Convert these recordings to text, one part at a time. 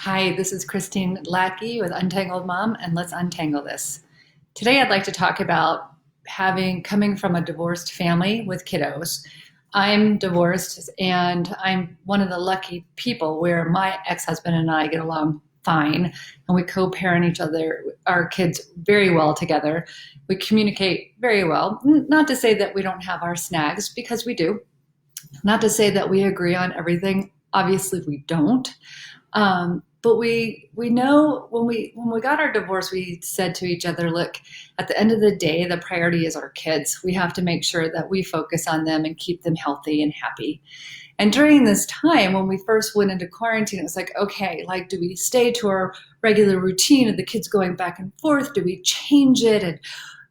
Hi, this is Christine Lackey with Untangled Mom, and let's untangle this. Today, I'd like to talk about coming from a divorced family with kiddos. I'm divorced, and I'm one of the lucky people where my ex-husband and I get along fine, and we co-parent our kids very well together. We communicate very well. Not to say that we don't have our snags, because we do. Not to say that we agree on everything. Obviously, we don't. But we know when we got our divorce, we said to each other, look, at the end of the day, the priority is our kids. We have to make sure that we focus on them and keep them healthy and happy. And during this time, when we first went into quarantine, it was like, okay, like, do we stay to our regular routine of the kids going back and forth? Do we change it? And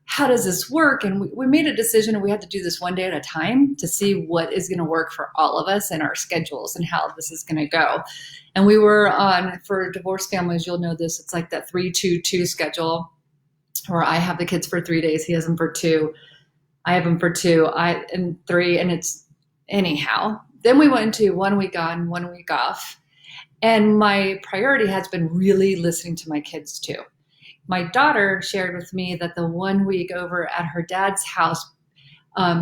how does this work? And we made a decision, and we had to do this one day at a time to see what is going to work for all of us and our schedules and how this is going to go. And we were on, for divorced families, you'll know this, it's like that 3-2-2 schedule where I have the kids for 3 days, he has them for 2, I have them for 2, and 3, and it's anyhow. Then we went into 1 week on, 1 week off. And my priority has been really listening to my kids too. My daughter shared with me that the 1 week over at her dad's house,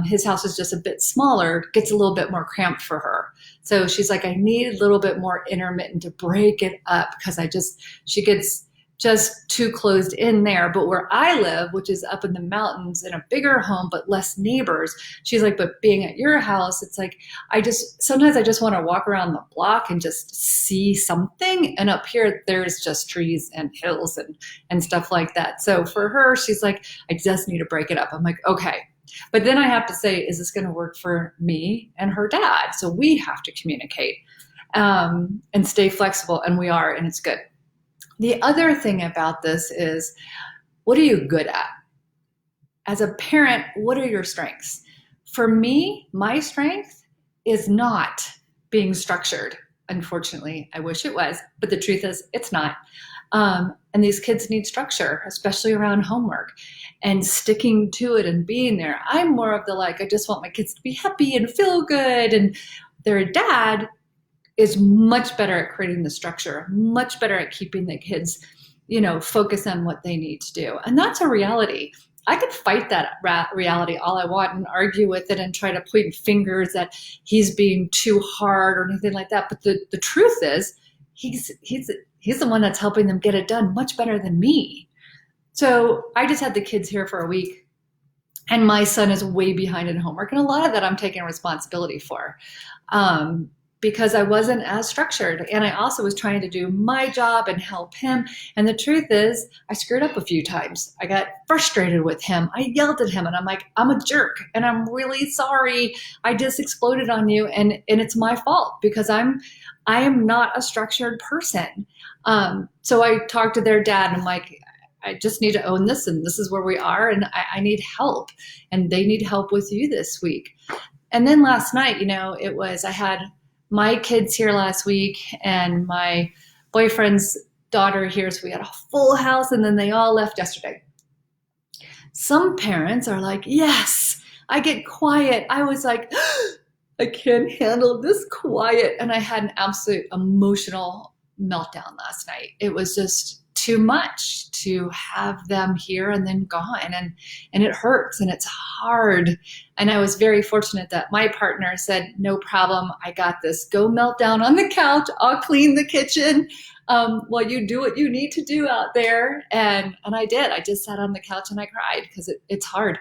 his house is just a bit smaller, gets a little bit more cramped for her. So she's like, I need a little bit more intermittent to break it up because she gets just too closed in there. But where I live, which is up in the mountains in a bigger home, but less neighbors, she's like, but being at your house, it's like, sometimes I just want to walk around the block and just see something. And up here, there's just trees and hills and stuff like that. So for her, she's like, I just need to break it up. I'm like, okay. But then I have to say, is this going to work for me and her dad? So we have to communicate and stay flexible, and we are, and it's good. The other thing about this is, what are you good at? As a parent, what are your strengths? For me, my strength is not being structured. Unfortunately, I wish it was, but the truth is it's not. And these kids need structure, especially around homework and sticking to it and being there. I'm more of the I just want my kids to be happy and feel good. And their dad is much better at creating the structure, much better at keeping the kids, focus on what they need to do. And that's a reality. I could fight that reality all I want and argue with it and try to point fingers that he's being too hard or anything like that. But the truth is, he's the one that's helping them get it done much better than me. So I just had the kids here for a week, and my son is way behind in homework. And a lot of that I'm taking responsibility for. Because I wasn't as structured. And I also was trying to do my job and help him. And the truth is, I screwed up a few times. I got frustrated with him. I yelled at him, and I'm like, I'm a jerk, and I'm really sorry. I just exploded on you, and it's my fault because I am not a structured person. So I talked to their dad, and I'm like, I just need to own this, and this is where we are, and I need help, and they need help with you this week. And then last night, I had my kids here last week and my boyfriend's daughter here. So we had a full house, and then they all left yesterday. Some parents are like, yes, I get quiet. I was like, I can't handle this quiet. And I had an absolute emotional meltdown last night. It was just too much to have them here and then gone, and it hurts and it's hard. And I was very fortunate that my partner said, no problem, I got this, go melt down on the couch, I'll clean the kitchen while you do what you need to do out there. And I did. I just sat on the couch and I cried because it's hard.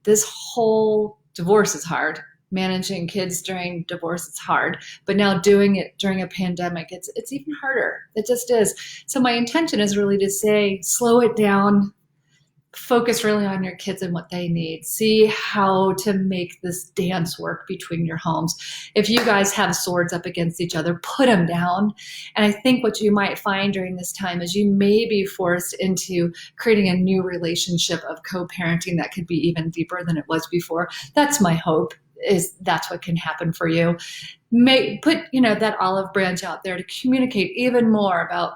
This whole divorce is hard. Managing kids during divorce, it's hard, but now doing it during a pandemic, it's even harder. It just is. So my intention is really to say, slow it down, focus really on your kids and what they need. See how to make this dance work between your homes. If you guys have swords up against each other, put them down. And I think what you might find during this time is you may be forced into creating a new relationship of co-parenting that could be even deeper than it was before. That's my hope. That's what can happen for you. Put that olive branch out there to communicate even more about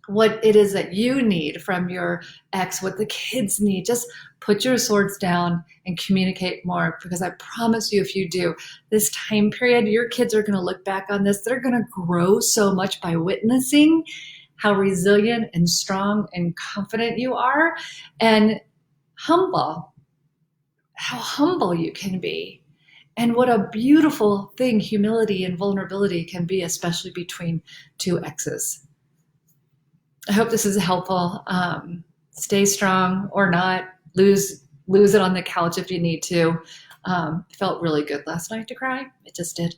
what it is that you need from your ex, what the kids need. Just put your swords down and communicate more, because I promise you, if you do, this time period, your kids are going to look back on this. They're going to grow so much by witnessing how resilient and strong and confident you are, and humble, how humble you can be. And what a beautiful thing humility and vulnerability can be, especially between two exes. I hope this is helpful. Stay strong or not. Lose it on the couch if you need to. It felt really good last night to cry. It just did.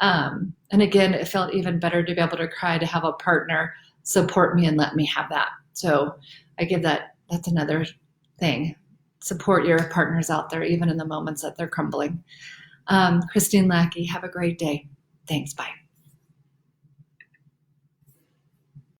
And again, it felt even better to be able to cry, to have a partner support me and let me have that. So I give that's another thing. Support your partners out there, even in the moments that they're crumbling. Christine Lackey, have a great day. Thanks. Bye.